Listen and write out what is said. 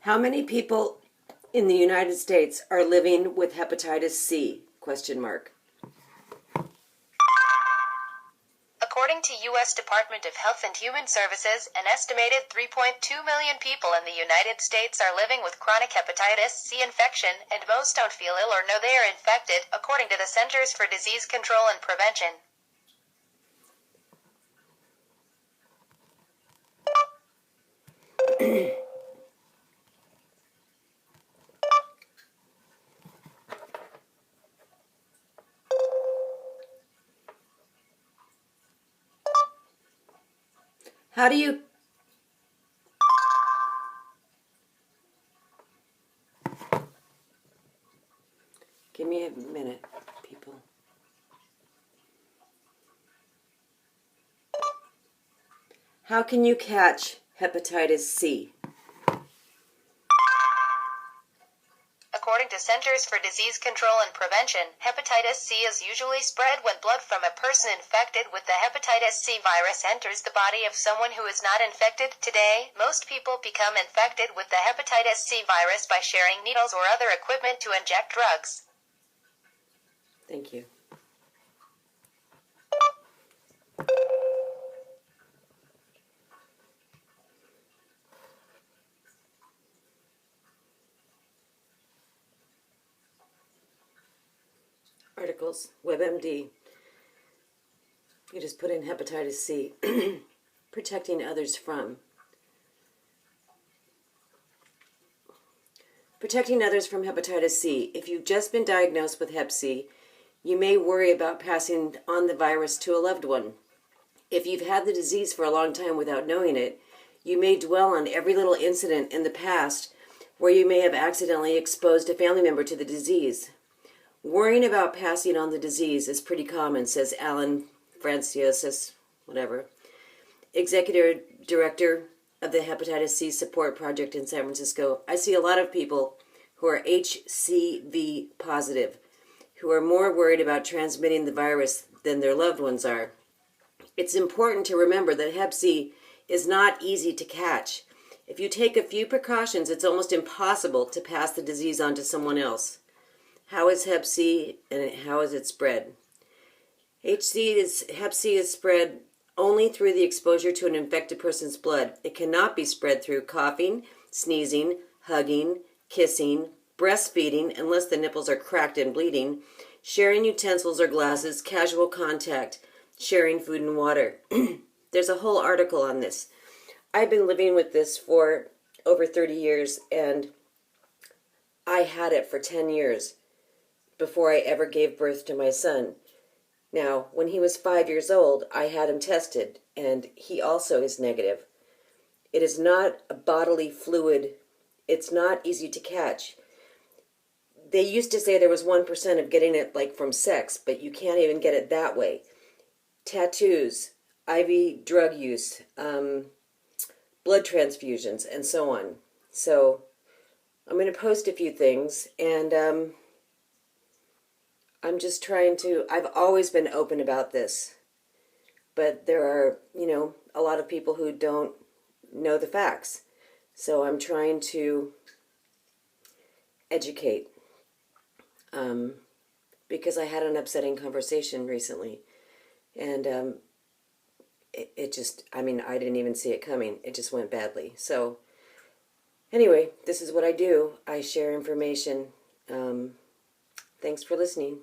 How many people in the United States are living with hepatitis C? Question mark. According to U.S. Department of Health and Human Services, an estimated 3.2 million people in the United States are living with chronic hepatitis C infection, and most don't feel ill or know they are infected, according to the Centers for Disease Control and Prevention. How do you... Give me a minute, people. How can you catch hepatitis C? According to Centers for Disease Control and Prevention, hepatitis C is usually spread when blood from a person infected with the hepatitis C virus enters the body of someone who is not infected. Today, most people become infected with the hepatitis C virus by sharing needles or other equipment to inject drugs. Thank you. Articles, WebMD. You just put in hepatitis C. Protecting others from. Protecting others from hepatitis C. If you've just been diagnosed with hep C, you may worry about passing on the virus to a loved one. If you've had the disease for a long time without knowing it, you may dwell on every little incident in the past where you may have accidentally exposed a family member to the disease. Worrying about passing on the disease is pretty common, says Alan Franciosis, whatever, Executive Director of the Hepatitis C Support Project in San Francisco. I see a lot of people who are HCV positive, who are more worried about transmitting the virus than their loved ones are. It's important to remember that hep C is not easy to catch. If you take a few precautions, it's almost impossible to pass the disease on to someone else. How is hep C and how is it spread? Hep C is spread only through the exposure to an infected person's blood. It cannot be spread through coughing, sneezing, hugging, kissing, breastfeeding, unless the nipples are cracked and bleeding, sharing utensils or glasses, casual contact, sharing food and water. There's a whole article on this. I've been living with this for over 30 years, and I had it for 10 years before I ever gave birth to my son. Now, when he was 5 years old, I had him tested, and he also is negative. It is not a bodily fluid. It's not easy to catch. They used to say there was 1% of getting it like from sex, but you can't even get it that way. Tattoos, IV drug use, blood transfusions, and so on. So I'm going to post a few things, and I'm just trying to, I've always been open about this, but there are, a lot of people who don't know the facts. So I'm trying to educate, because I had an upsetting conversation recently, and it just, I didn't even see it coming. It just went badly. So anyway, this is what I do. I share information. Thanks for listening.